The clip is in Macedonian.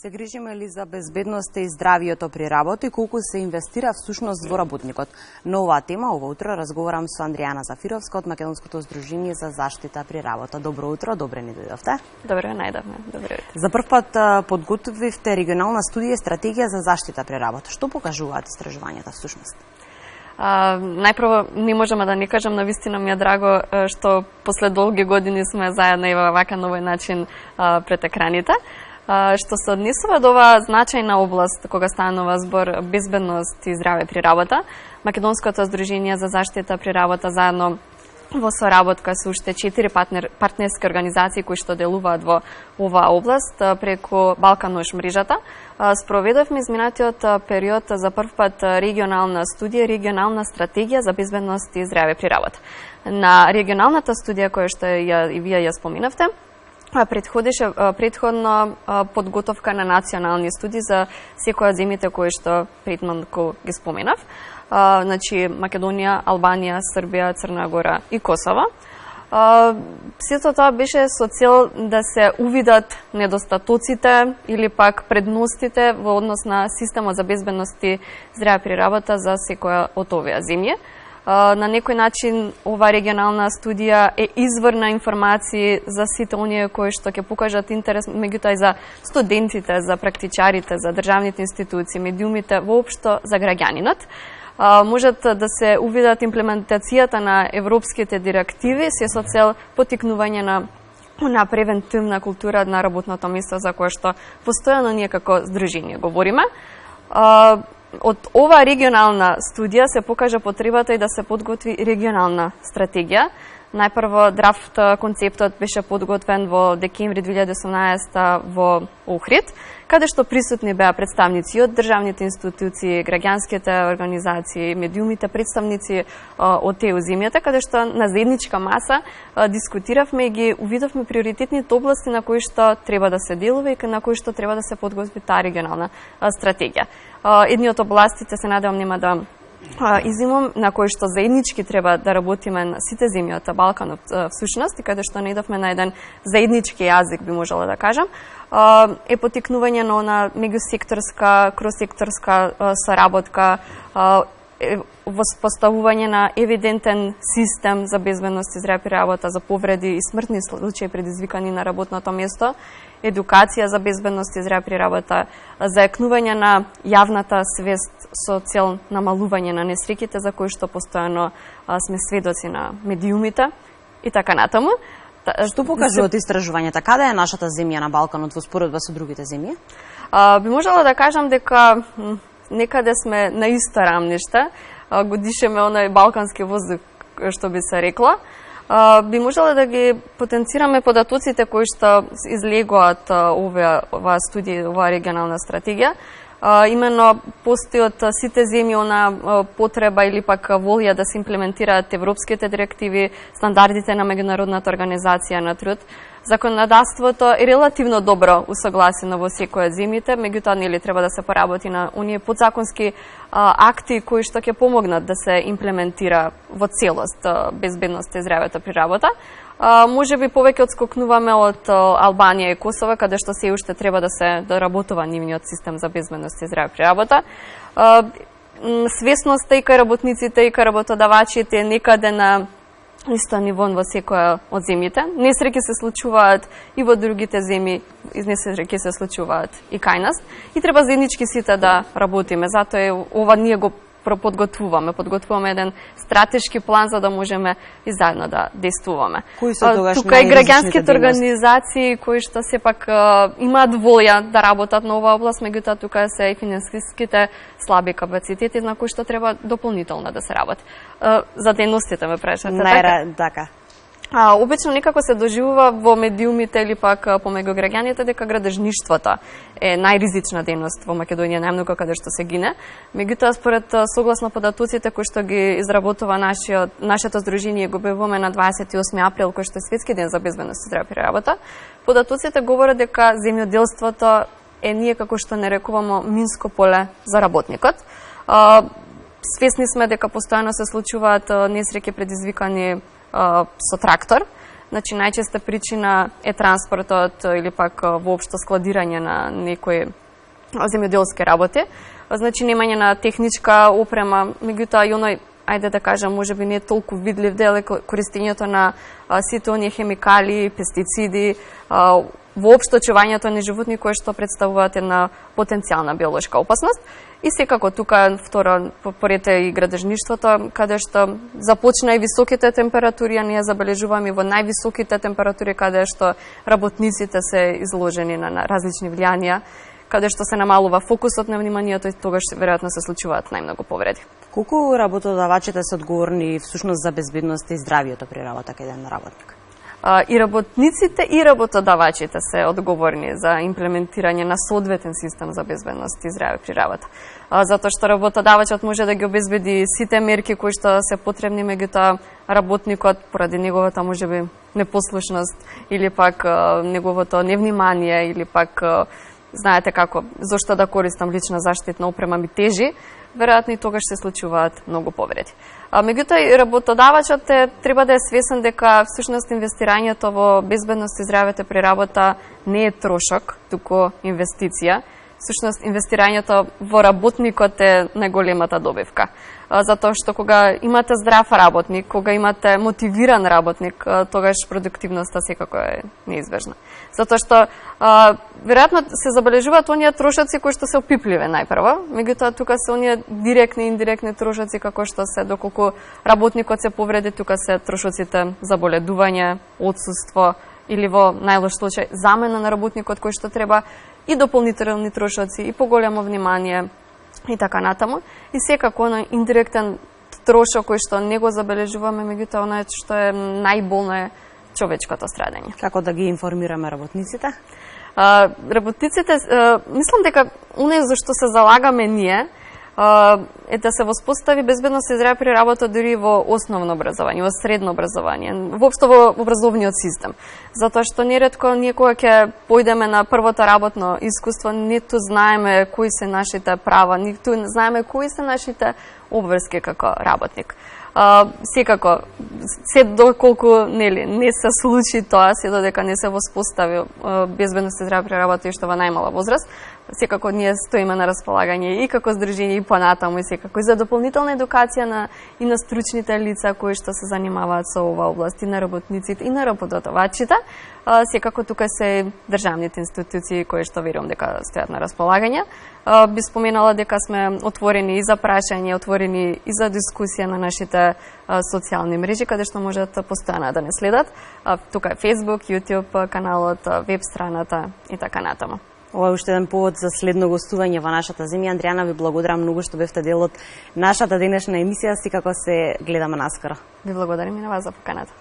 Се грижиме ли за безбедноста и здравието при работа и колку се инвестира всушност во работникот? На оваа тема ово утро разговарам со Андријана Зафировска од Македонското здружение за заштита при работа. Добро утро, добре ни дојдовте. Добро најдовме, добро утро. За прв пат подготвивте регионална студија и стратегија за заштита при работа. Што покажуваат истражувањата всушност? Најпрво не можеме да не кажам, навистина ми е драго што после долги години сме заедно и во вака новој начин пред екраните. Што се однесува до оваа значајна област кога станува збор безбедност и здраве при работа, Македонското здружение за заштита при работа заедно во соработка со уште 4 партнерски организации кои што делуваат во оваа област преку Балканош мрежата, спроведовме изминатиот период за прв пат регионална студија, регионална стратегија за безбедност и здраве при работа. На регионалната студија која што и вие ја споминавте, предходеше предходно подготовка на национални студии за секоја од земјите кои што предманку ги споменав. Значи Македонија, Албанија, Србија, Црна Гора и Косово. Сето тоа беше со цел да се увидат недостатоците или пак предностите во однос на системот за безбедност и здраве при работа за секоја од овие земји. На некој начин ова регионална студија е извор на информации за сите оние кои што ќе покажат интерес, меѓутоа и за студентите, за практичарите, за државните институции, медиумите, воопшто за граѓанинот. Можат да се увидат имплементацијата на европските директиви се со цел поттикнување на превентивна култура на работното место за кое што постојано ние како здружение говориме. Од ова регионална студија се покажа потребата и да се подготви регионална стратегија. Најпрво драфт концептот беше подготвен во декември 2018 во Охрид, каде што присутни беа представници од државните институции, граѓанските организации, медиумите, представници од тие земјите, каде што на заедничка маса дискутиравме и ги увидовме приоритетните области на кои што треба да се делува и на кои што треба да се подготви таа регионална стратегија. Едни од областите се надевам нема да изимам, на кои што заеднички треба да работиме на сите земји од Балканот всушност и каде што најдовме на еден заеднички јазик, би можела да кажам, е поттикнување на меѓусекторска, кроссекторска соработка, воспоставување на евидентен систем за безбедност и здраве при работа, за повреди и смртни случаи предизвикани на работното место, едукација за безбедност и здраве при работа, зајакнување на јавната свест со цел намалување на несреќите за кои што постојано сме сведоци на медиумите и така натаму. Што покажуваат истражувањата? Каде е нашата земја на Балканот во споредба со другите земји? Би можела да кажам дека некаде сме на иста рамниште, го дишеме оној балкански воздух, што би се рекло. Би можела да ги потенцираме податоците кои што излегуваат оваа студија, оваа регионална стратегија. Именно постои од сите земји на потреба или пак волја да се имплементираат европските директиви, стандардите на Меѓународната организација на труд. Законодавството е релативно добро усогласено во секоја од земјите, меѓутоа нели треба да се поработи на оние подзаконски акти кои што ќе помогнат да се имплементира во целост безбедност и здравето при работа. Може би повеќе одскокнуваме од Албанија и Косово, каде што се уште треба да се доработува нивниот систем за безбедност и здраве при работа. Свесноста и кај работниците и кај работодавачите некаде на исто ниво во секоја од земјите. Несреќи се случуваат и во другите земји, несреќи се случуваат и кај нас. И треба заеднички сите да работиме. Затоа ова ние го подготвуваме еден стратешки план за да можеме и заедно да действуваме. Кои се тогаш тука и граѓанските организации кои што сепак имаат волја да работат на оваа област, меѓутоа тука се и финансиските слаби капацитети на кои што треба дополнително да се работи. За дејностите ме прашате, така? Обично некако се доживува во медиумите или пак помеѓу граѓаните дека градежништвото е најризична дејност во Македонија, најмногу каде што се гине. Меѓутоа, според согласно податоците кои што ги изработува нашето здружение, го објавуваме на 28 април, кој што е Светски ден за безбедност и здраве при работа, податоците говорат дека земјоделството е ние како што не рекуваме минско поле за работникот. Свесни сме дека постојано се случуваат несреќи предизвикани со трактор. Значи најчеста причина е транспортот или пак воопшто складирање на некои земјоделски работи. Значи немање на техничка опрема, меѓутоа и оној, ајде да кажам, можеби не толку видлив дел е користењето на сите оние хемикали, пестициди, воопшто чувањето на животни кои што представуваат една потенцијална биолошка опасност. И секако тука второ поред и градежништвото, каде што започна и високите температури, а ние забележуваме во највисоките температури каде што работниците се изложени на различни влијанија, каде што се намалува фокусот на вниманието и тогаш веројатно се случуваат најмногу повреди. Колку работодавачите се одговорни всушност за безбедноста и здравието при работа кај еден работник? И работниците и работодавачите се одговорни за имплементирање на соодветен систем за безбедност и здравје при работа. Затоа што работодавачот може да ги обезбеди сите мерки кои што се потребни, меѓутоа работникот поради неговата можеби непослушност или пак неговото невнимание или пак знаете како, зошто да користам лична заштитна опрема ми тежи, веројатно и тогаш се случуваат многу повреди. Меѓутоа и работодавачот треба да е свесен дека всушност инвестирањето во безбедност и здравјето при работа не е трошок, туку инвестиција. Всушност инвестирањето во работникот е најголемата добивка. Затоа што кога имате здрав работник, кога имате мотивиран работник, тогаш продуктивноста секако е неизбежна. Затоа што веројатно се забележуваат оние трошоци кои што се опипливе најпрво, меѓутоа тука се оние директни и индиректни трошоци како што се доколку работникот се повреди, тука се трошоците за боледување, отсуство или во најлош случај замена на работникот кој што треба, и дополнителни трошоци, и поголемо внимание, и така натаму. И секако на индиректен трошок кој што не го забележуваме, меѓутоа оно што е најболно е човечкото страдање. Како да ги информираме работниците? Работниците, мислам дека оно за што се залагаме ние е да се воспостави безбедност и здравје при работа дури во основно образование, во средно образование, воопшто во образовниот систем. Затоа што неретко ние кога ќе појдеме на првото работно искуство, ниту знаеме кои се нашите права, ниту знаеме кои се нашите обврски како работник. Секако, се доколку не се случи тоа, се додека не се воспостави безбедност и здравје при работа и што во најмала возраст, секако ние стоиме на располагање и како здружение и понатаму и секако и за дополнителна едукација и на стручните лица кои што се занимаваат со ова област, и на работниците и на работодавачите. Секако тука се државните институции кои што верувам дека стојат на располагање. Би споменала дека сме отворени и за прашање, отворени и за дискусија на нашите социјални мрежи, каде што можат постојано да не следат. Тука е Facebook, YouTube каналот, веб страната и така натаму. Ова е уште еден повод за следно гостување во нашата земја. Андријана, ви благодарам многу што бевте дел од нашата денешна емисија, секако се гледаме наскоро. Ви благодарам и на вас за поканата.